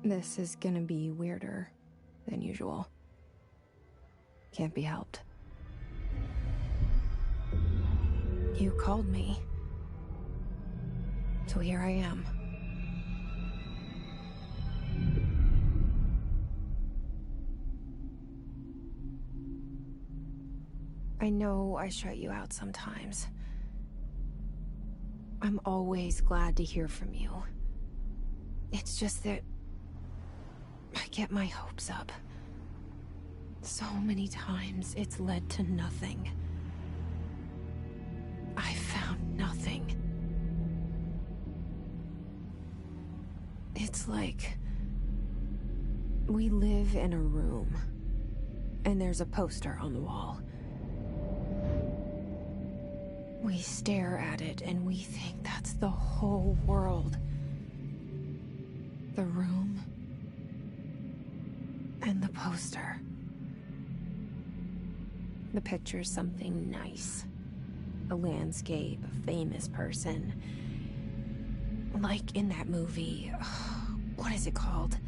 This is gonna be weirder than usual. Can't be helped. You called me. So here I am. I know I shut you out sometimes. I'm always glad to hear from you. It's just that I get my hopes up. So many times it's led to nothing. I found nothing. It's like we live in a room, and there's a poster on the wall. We stare at it and we think that's the whole world. The room and the poster. The picture's something nice. A landscape, a famous person. Like in that movie, what is it called?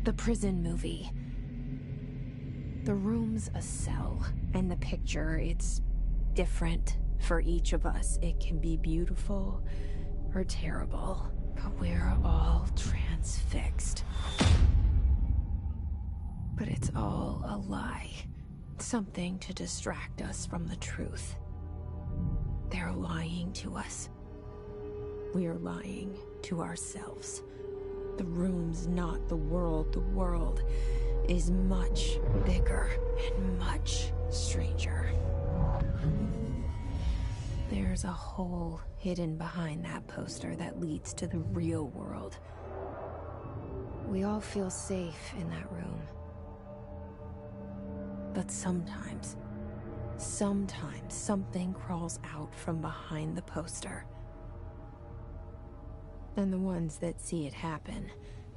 The prison movie. The room's a cell, and the picture, it's different for each of us. It can be beautiful or terrible, but we're all transfixed. But it's all a lie. Something to distract us from the truth. They're lying to us. We're lying to ourselves. The room's not the world. The world is much bigger and much stranger. There's a hole hidden behind that poster that leads to the real world. We all feel safe in that room. But sometimes something crawls out from behind the poster. And the ones that see it happen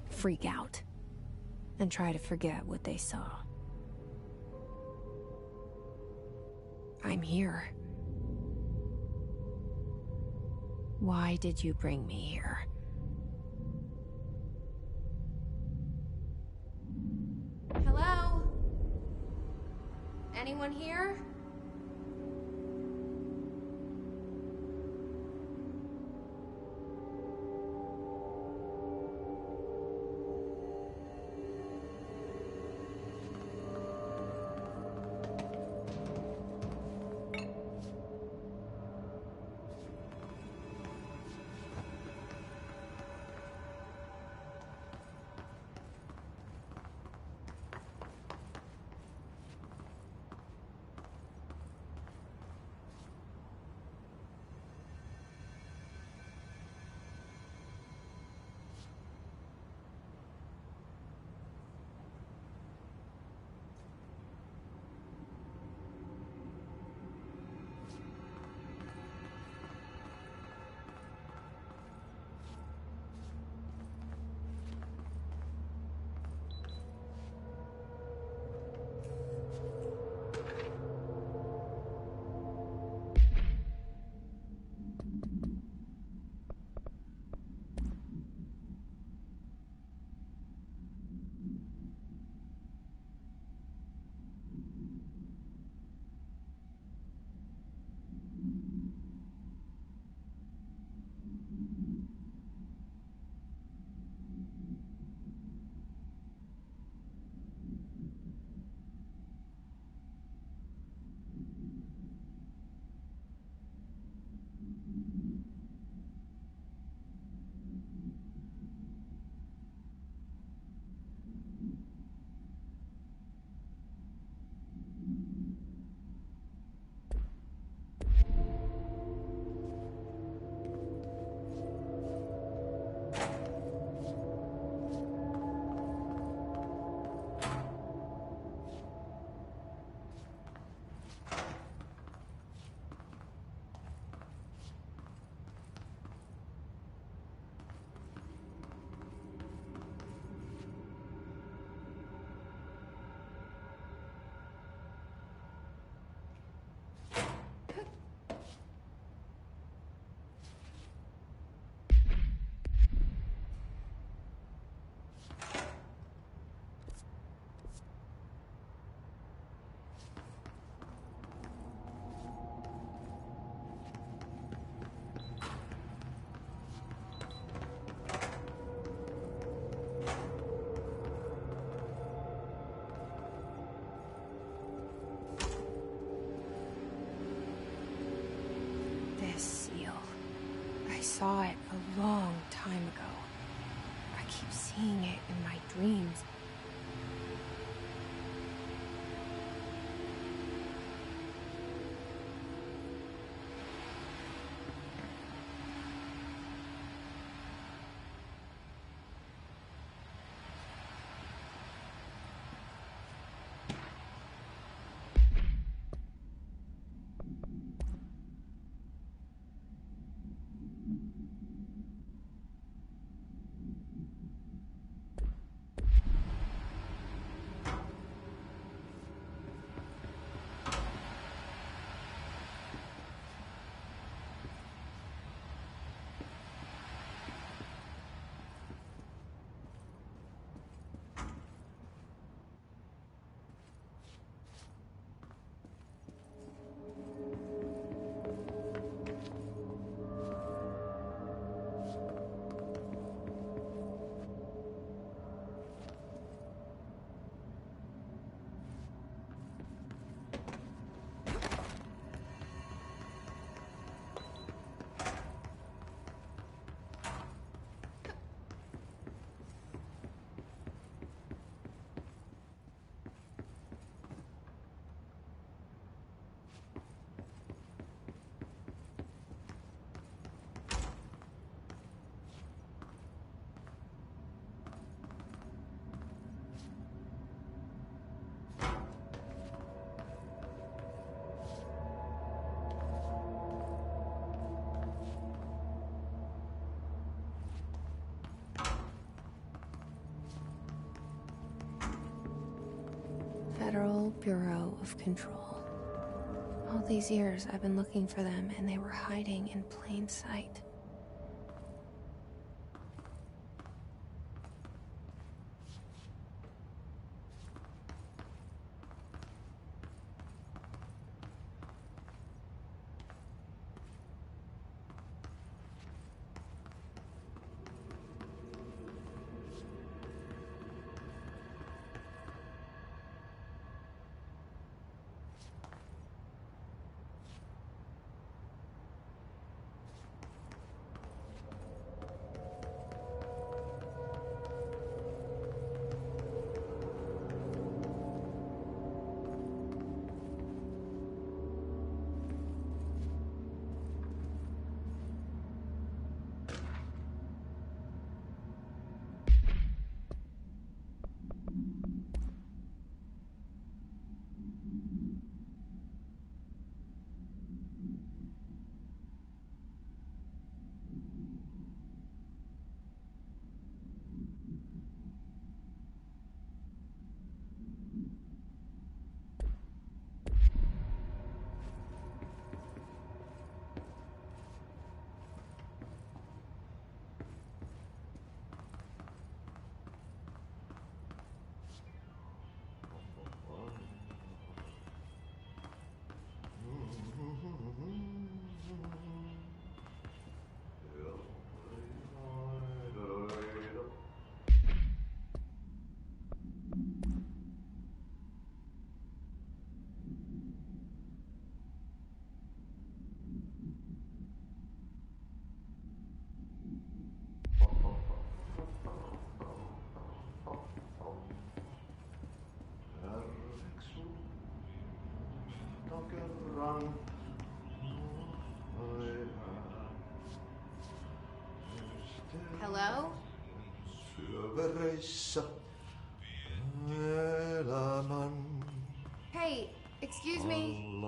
freak out and try to forget what they saw. I'm here. Why did you bring me here? Hello? Anyone here? saw it a long time ago. I keep seeing it in my dreams. Federal Bureau of Control. All these years I've been looking for them, and they were hiding in plain sight. Hello? Hey, excuse me?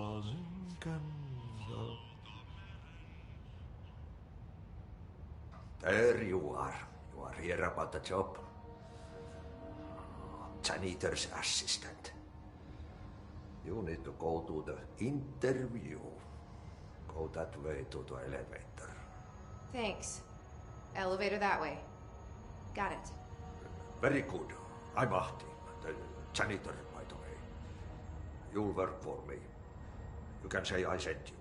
There you are. You are here about the job. Janitor's assistant. You need to go to the interview. Go that way to the elevator. Thanks. Elevator that way. Got it. Very good. I'm Ahti, the janitor, by the way. You'll work for me. You can say I sent you.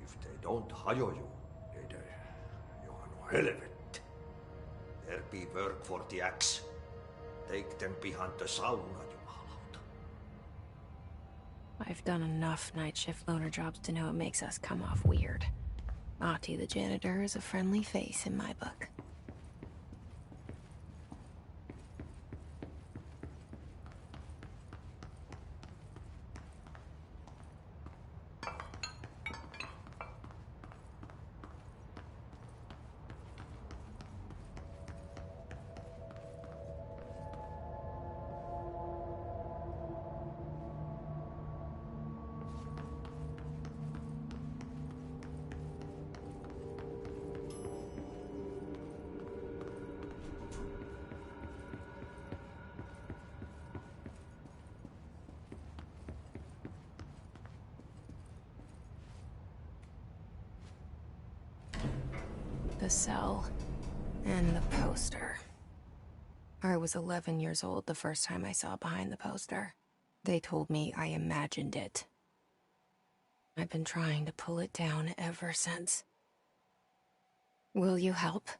If they don't hire you, niin Johan helvet. There be work for the axe. Take them behind the sauna, jumalauta. I've done enough night shift loner jobs to know it makes us come off weird. Ahti the janitor is a friendly face in my book. The cell and the poster. I was 11 years old the first time I saw behind the poster. They told me I imagined it. I've been trying to pull it down ever since. Will you help?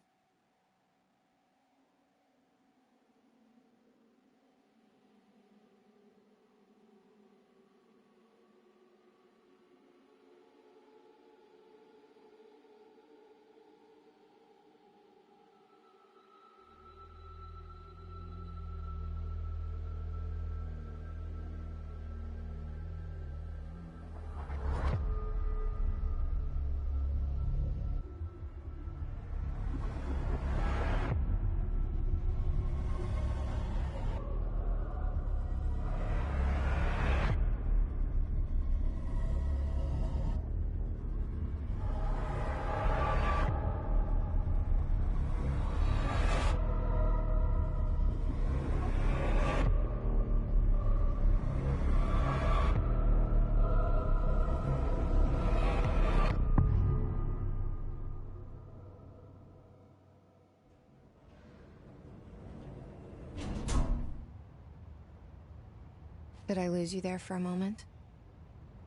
Did I lose you there for a moment?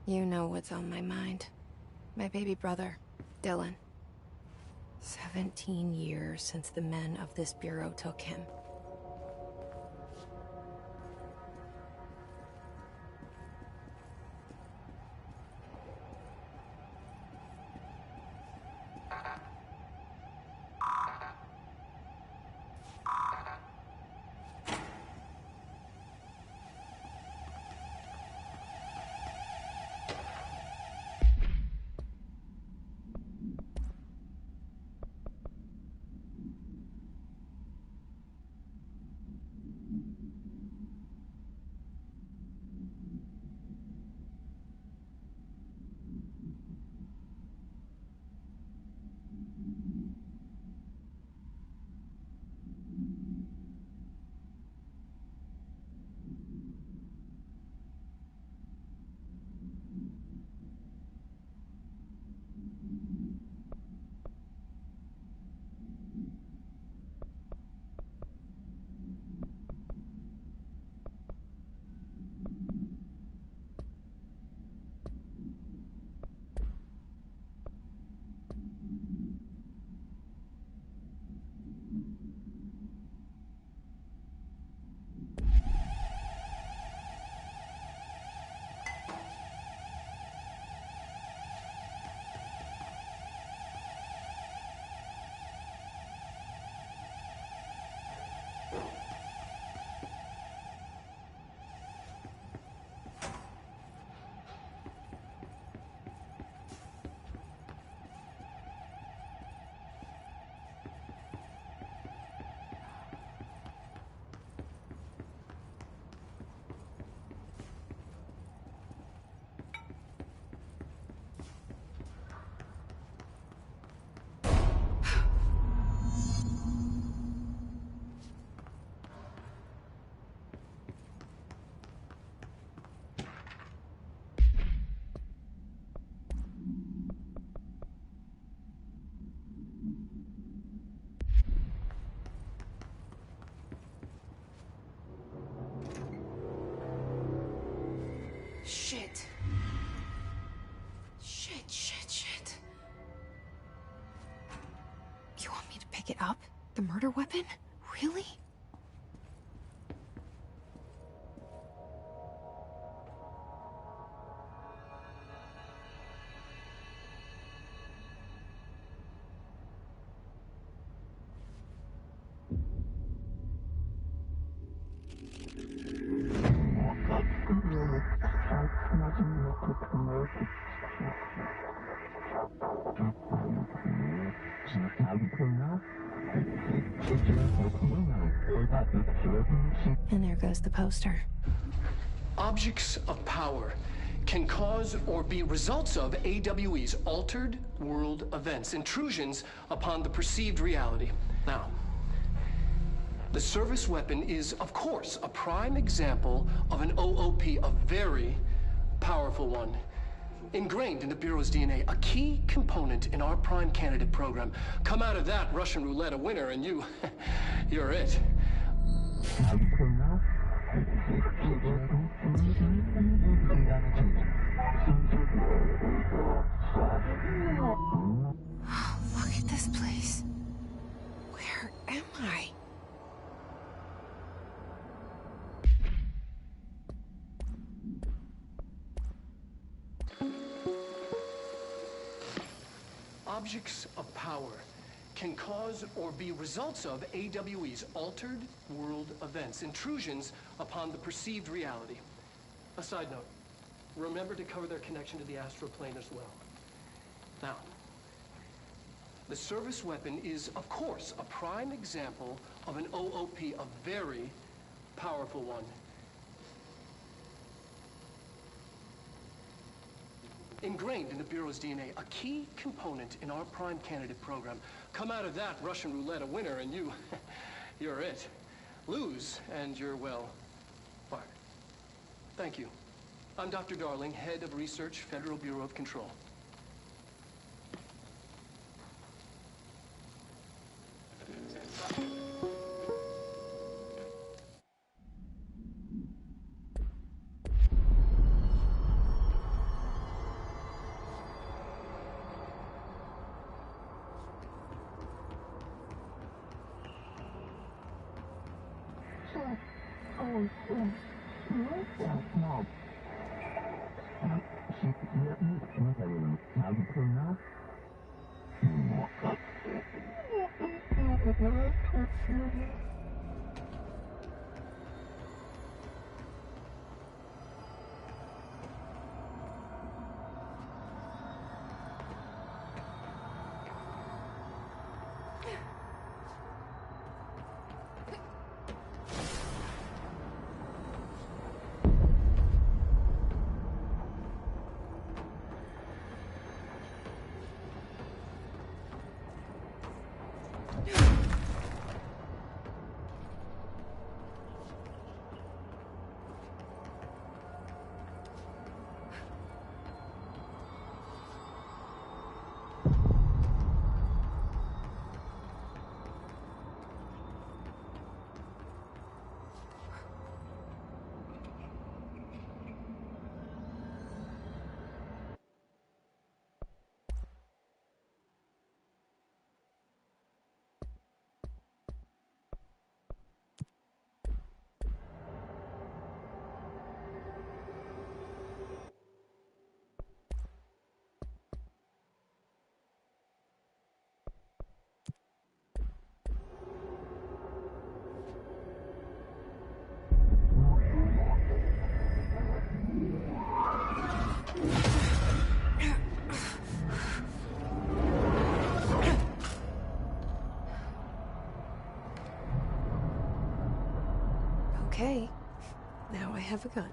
You know what's on my mind. My baby brother, Dylan. 17 years since the men of this bureau took him. Shit. Shit. You want me to pick it up? The murder weapon? Really? And there goes the poster. Objects of power can cause or be results of AWE's altered world events, intrusions upon the perceived reality. Now, the service weapon is, of course, a prime example of an OOP, a very powerful one. Ingrained in the Bureau's DNA, a key component in our prime candidate program. Come out of that Russian roulette a winner, and you're it. Look at this place. Where am I? Objects of power can cause or be results of AWE's altered world events, intrusions upon the perceived reality. A side note, remember to cover their connection to the astral plane as well. Now, the service weapon is, of course, a prime example of an OOP, a very powerful one. Ingrained in the Bureau's DNA, a key component in our prime candidate program. Come out of that Russian roulette a winner, and you're it. Lose, and you're, well, fired. Thank you. I'm Dr. Darling, Head of Research, Federal Bureau of Control. Okay, now I have a gun.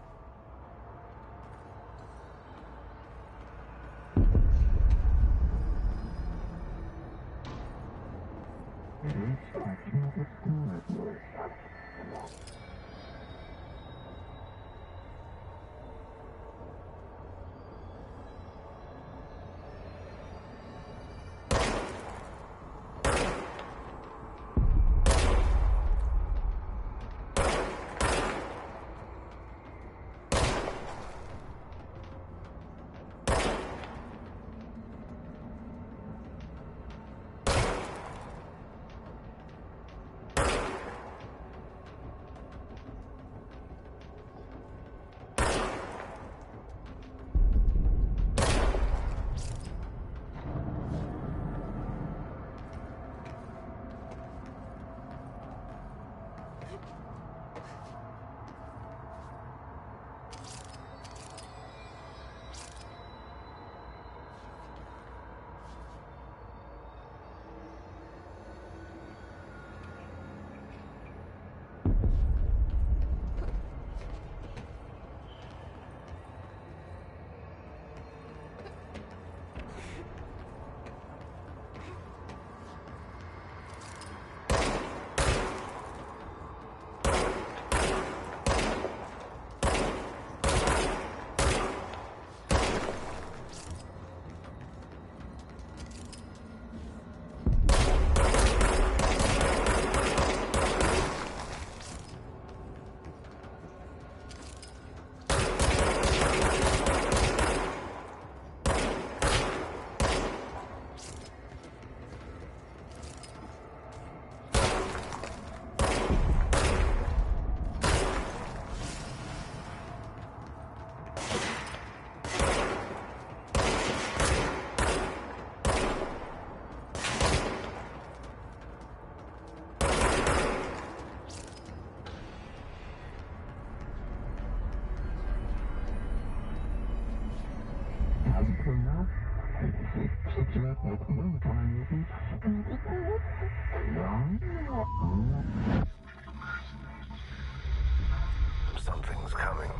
Something's coming.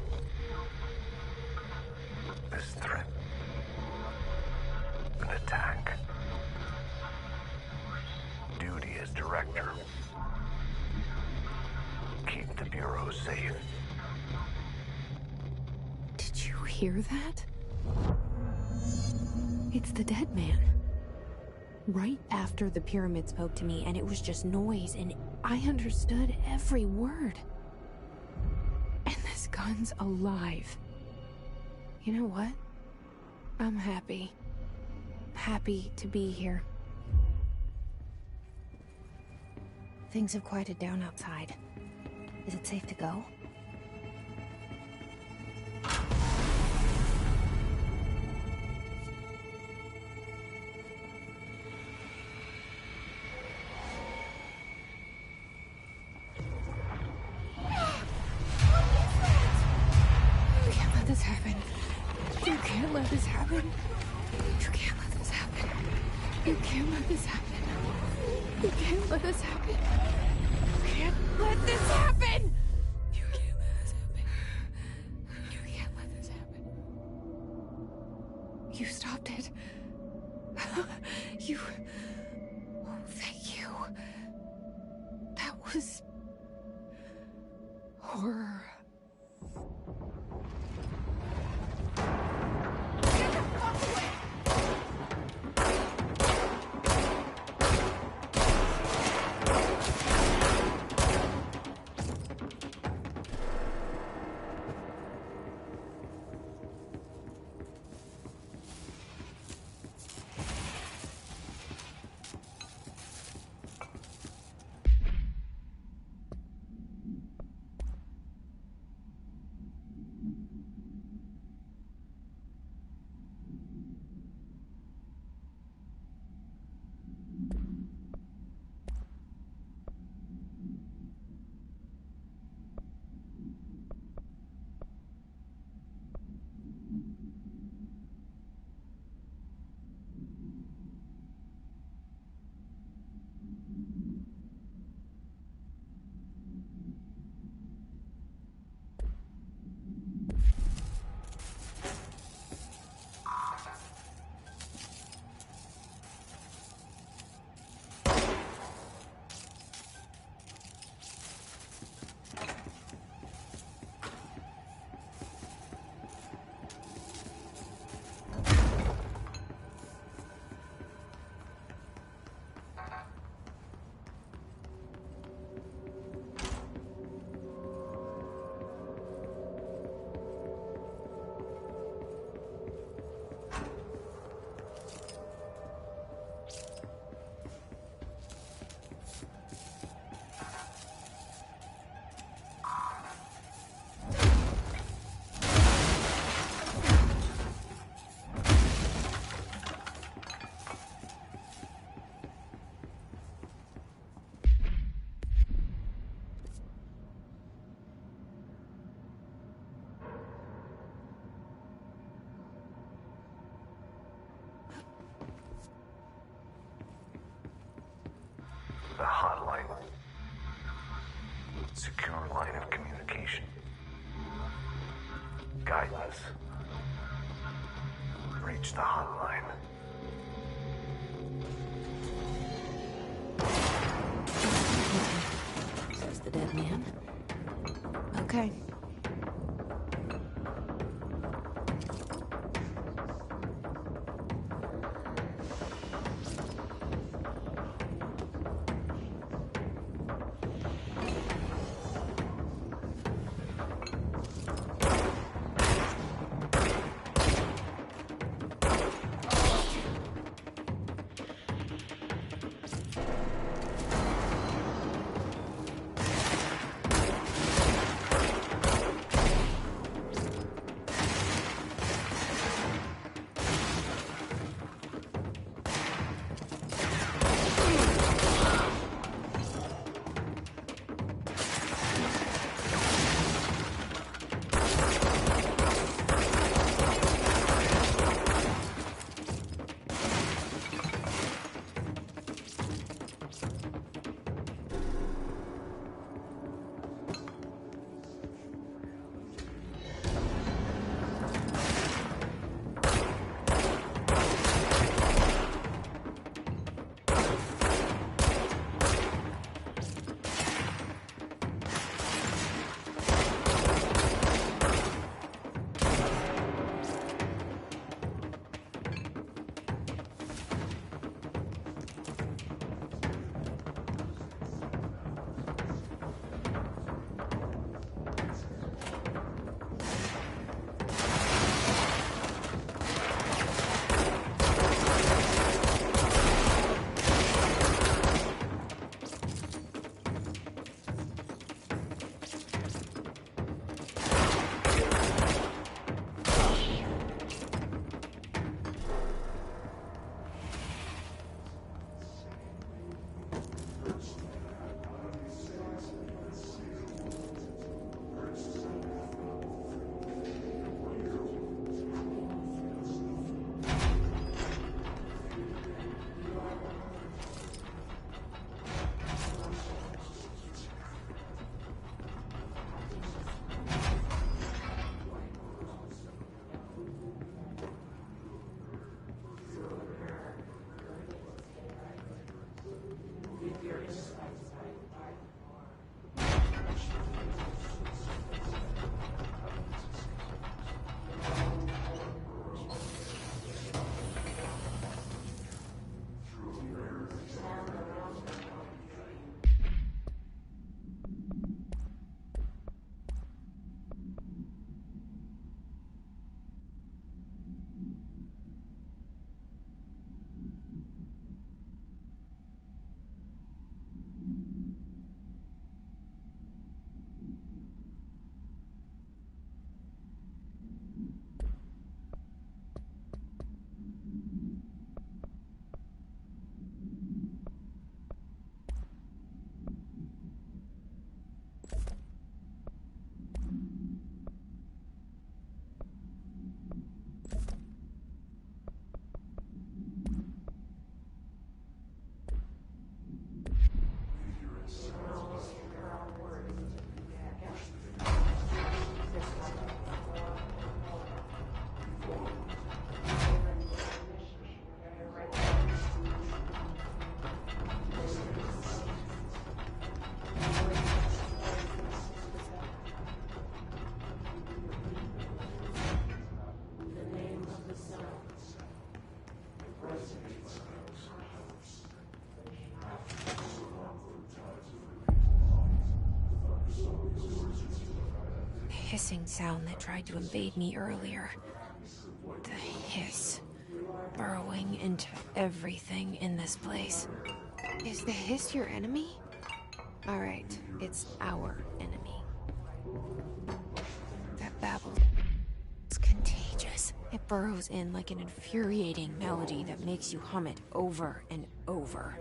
This threat. An attack. Duty as director. Keep the Bureau safe. Did you hear that? It's the dead man. Right after the pyramid spoke to me, and it was just noise, and I understood every word. And this gun's alive. You know what? I'm happy. Happy to be here. Things have quieted down outside. Is it safe to go? You can't let this happen. You can't let this happen. You can't let this happen. You can't let this happen. You can't let this happen. You can't let this happen. You can't let this happen. You stopped it. You... Oh, thank you. That was... horror. The hotline. Secure line of communication. Guidance. Reach the hotline. Says the dead man. Okay. hissing sound that tried to invade me earlier. The hiss, burrowing into everything in this place. Is the hiss your enemy? Alright, it's our enemy. That babble is contagious. It burrows in like an infuriating melody that makes you hum it over and over.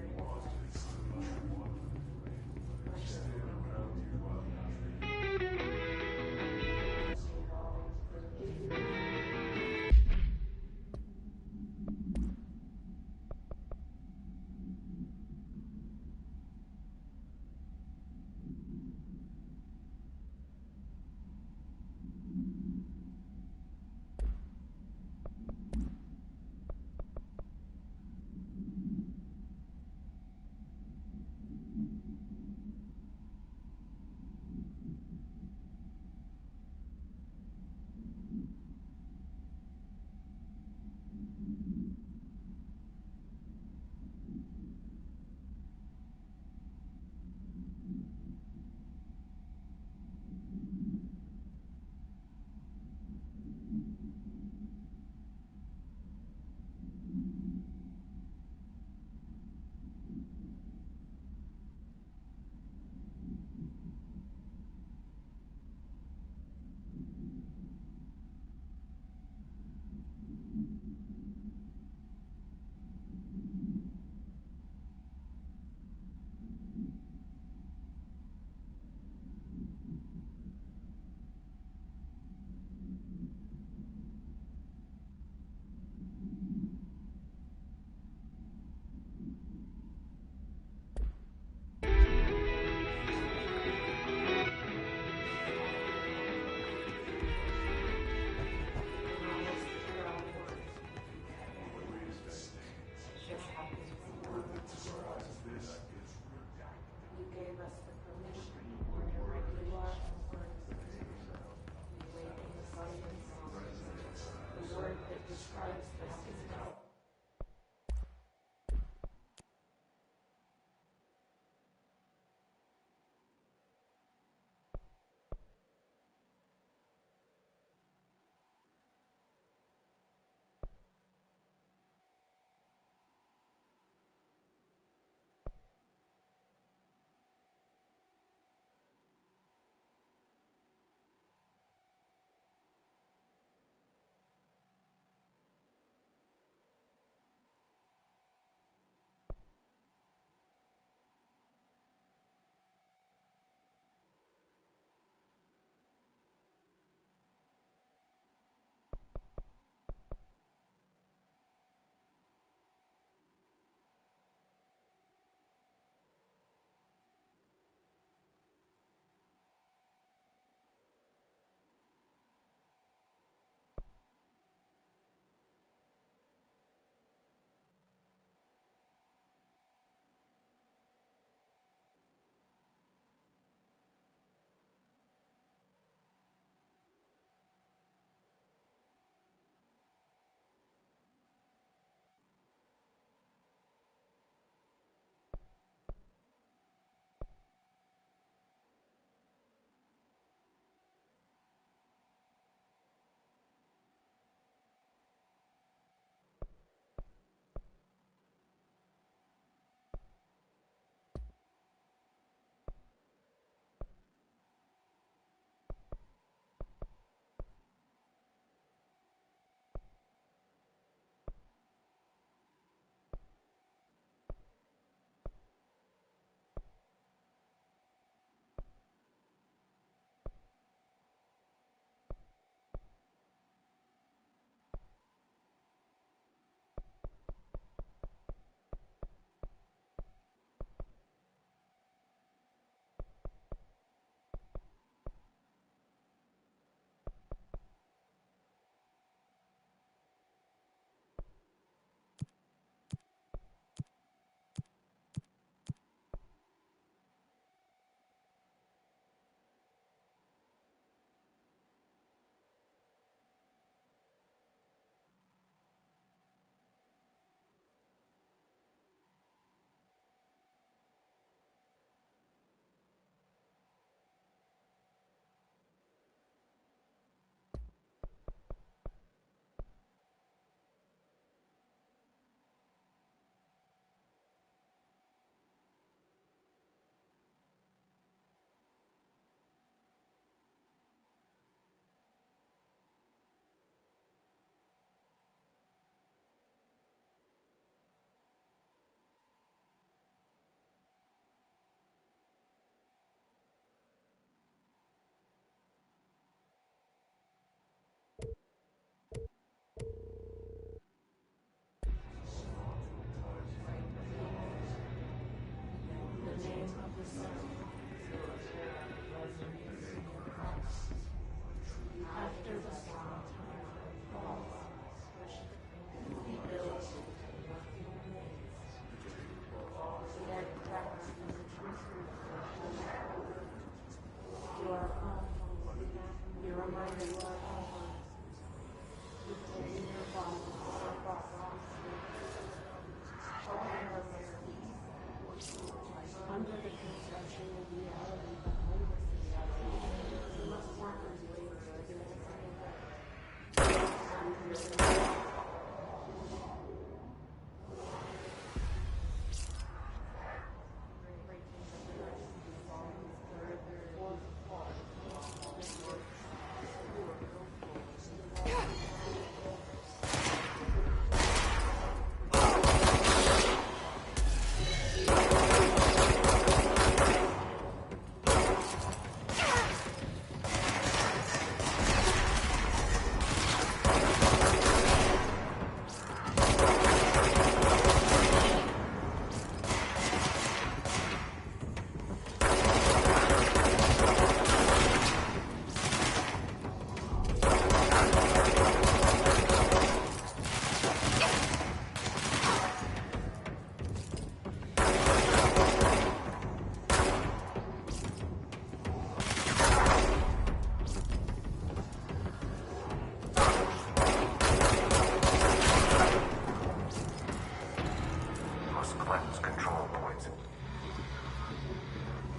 Must cleanse control points.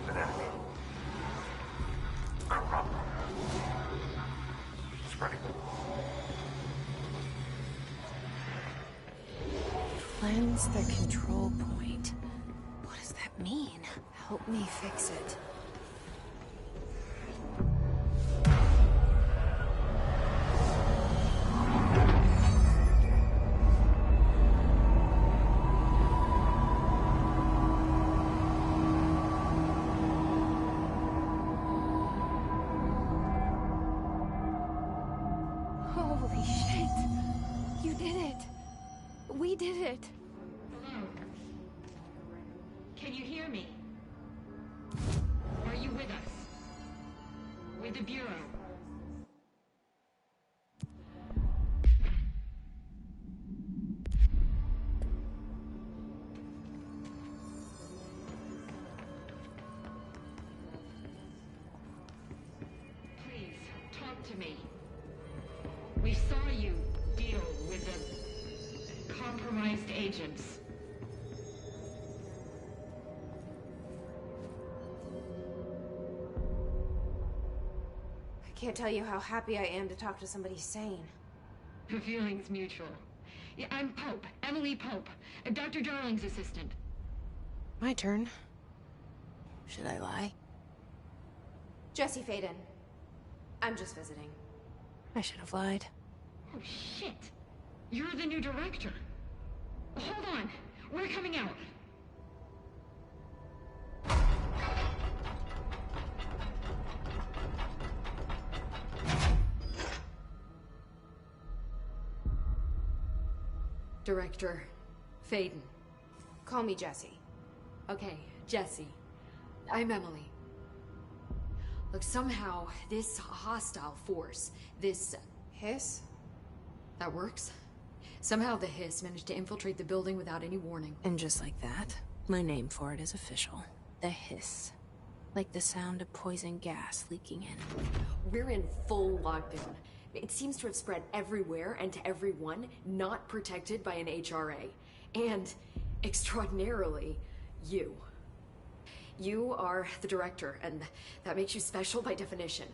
An enemy. Corrupt. Spreading. Cleanse the control point. What does that mean? Help me fix it. Holy shit! You did it! We did it! Hello? Can you hear me? Are you with us? With the Bureau? Please, talk to me. We saw you deal with the compromised agents. I can't tell you how happy I am to talk to somebody sane. The feeling's mutual. Yeah, I'm Pope, Emily Pope, Dr. Darling's assistant. My turn. Should I lie? Jesse Faden. I'm just visiting. I should have lied. Oh, shit. You're the new director. Hold on. We're coming out. Director Faden. Call me Jesse. Okay, Jesse. I'm Emily. Look, somehow this hostile force, this... Hiss? that works? Somehow the hiss managed to infiltrate the building without any warning. And just like that, my name for it is official. The hiss. Like the sound of poison gas leaking in. We're in full lockdown. It seems to have spread everywhere and to everyone not protected by an HRA. And, extraordinarily, you. You are the director, and that makes you special by definition.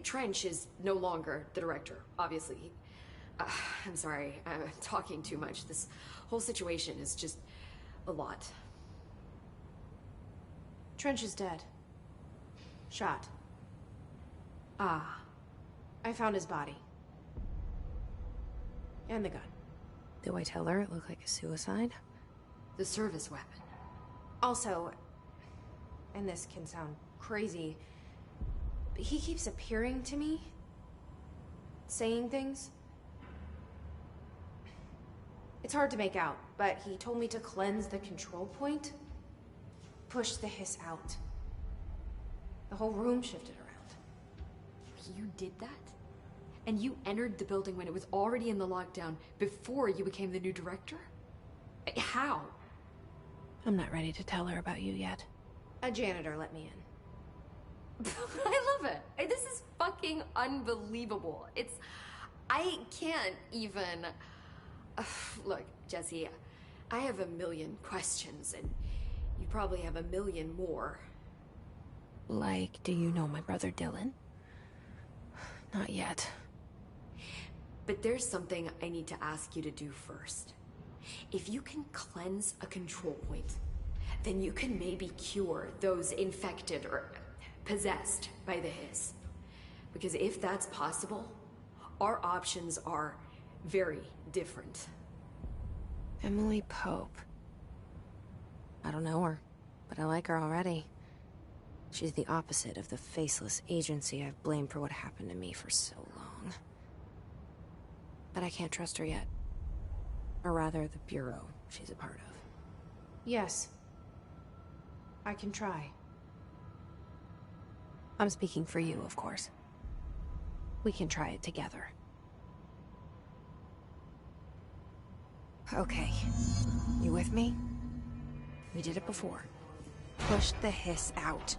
Trench is no longer the director, obviously. I'm sorry, I'm talking too much. This whole situation is just a lot. Trench is dead. Shot. Ah. I found his body. And the gun. Do I tell her it looked like a suicide? The service weapon. Also, and this can sound crazy, but he keeps appearing to me. Saying things. It's hard to make out, but he told me to cleanse the control point. Push the hiss out. The whole room shifted around. You did that? And you entered the building when it was already in the lockdown before you became the new director? How? I'm not ready to tell her about you yet. A janitor let me in. I love it. This is fucking unbelievable. I can't even... Look, Jesse, I have a million questions, and you probably have a million more. Like, do you know my brother Dylan? Not yet. But there's something I need to ask you to do first. If you can cleanse a control point, then you can maybe cure those infected or possessed by the hiss. Because if that's possible, our options are very different. Emily Pope. I don't know her, but I like her already. She's the opposite of the faceless agency I've blamed for what happened to me for so long. But I can't trust her yet. Or rather, the Bureau she's a part of. Yes. I can try. I'm speaking for you, of course. We can try it together. Okay. You with me? We did it before. Push the hiss out.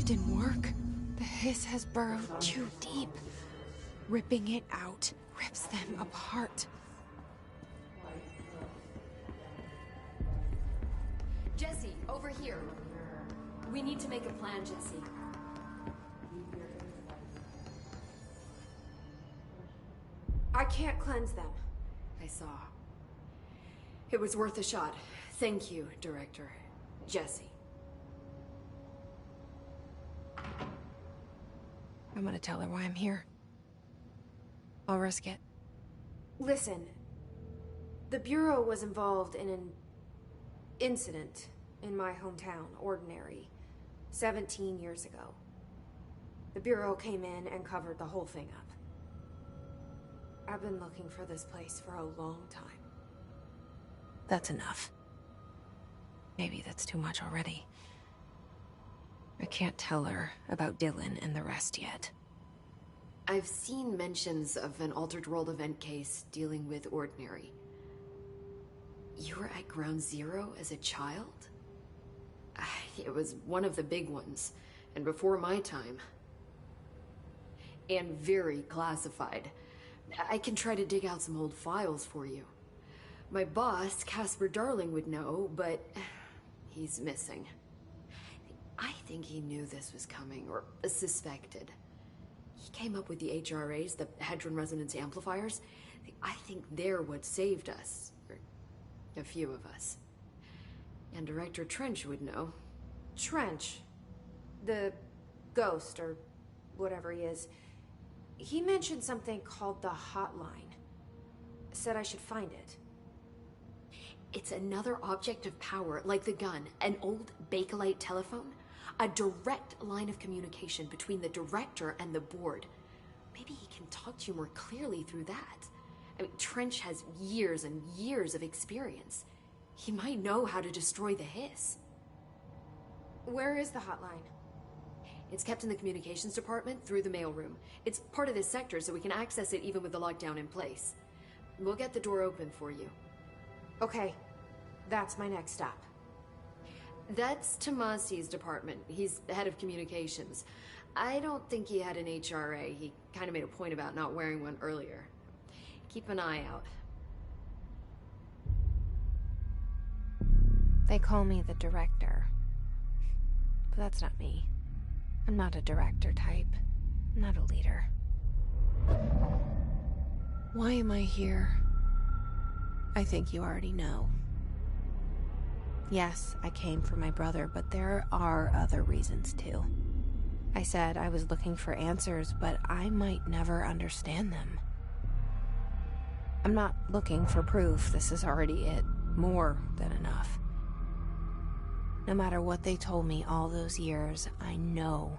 Didn't work. The hiss has burrowed too deep. Ripping it out rips them apart. Jesse, over here. We need to make a plan, Jesse. I can't cleanse them. I saw. It was worth a shot. Thank you, Director. Jesse. I'm gonna tell her why I'm here. I'll risk it. Listen, the Bureau was involved in an incident in my hometown, Ordinary, 17 years ago. The Bureau came in and covered the whole thing up. I've been looking for this place for a long time. That's enough. Maybe that's too much already. I can't tell her about Dylan and the rest yet. I've seen mentions of an Altered World event case dealing with Ordinary. You were at Ground Zero as a child? It was one of the big ones, and before my time. And very classified. I can try to dig out some old files for you. My boss, Casper Darling, would know, but he's missing. I think he knew this was coming, or suspected. He came up with the HRAs, the Hadron Resonance Amplifiers. I think they're what saved us. Or a few of us. And Director Trench would know. Trench, the ghost, or whatever he is, he mentioned something called the Hotline. Said I should find it. It's another object of power, like the gun, an old Bakelite telephone. A direct line of communication between the director and the board. Maybe he can talk to you more clearly through that. I mean, Trench has years and years of experience. He might know how to destroy the hiss. Where is the hotline? It's kept in the communications department through the mailroom. It's part of this sector, so we can access it even with the lockdown in place. We'll get the door open for you. Okay, that's my next stop. That's Tomasi's department. He's the head of communications. I don't think he had an HRA. He kind of made a point about not wearing one earlier. Keep an eye out. They call me the director. But that's not me. I'm not a director type. I'm not a leader. Why am I here? I think you already know. Yes, I came for my brother, but there are other reasons too. I said I was looking for answers, but I might never understand them. I'm not looking for proof. This is already it. More than enough. No matter what they told me all those years, I know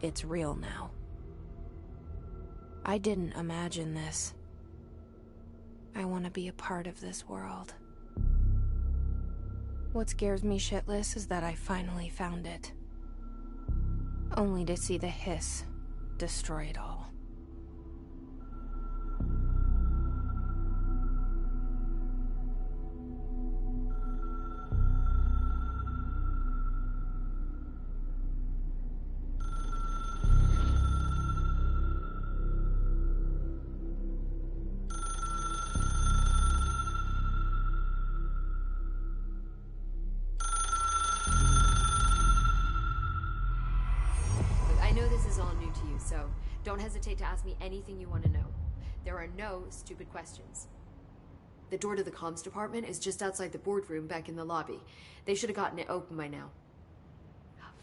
it's real now. I didn't imagine this. I want to be a part of this world. What scares me shitless is that I finally found it. Only to see the hiss destroy it all. I know this is all new to you, so don't hesitate to ask me anything you want to know. There are no stupid questions. The door to the comms department is just outside the boardroom back in the lobby. They should have gotten it open by now.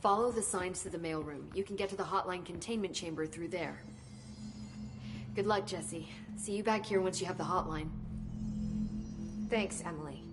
Follow the signs to the mailroom. You can get to the hotline containment chamber through there. Good luck, Jesse. See you back here once you have the hotline. Thanks, Emily.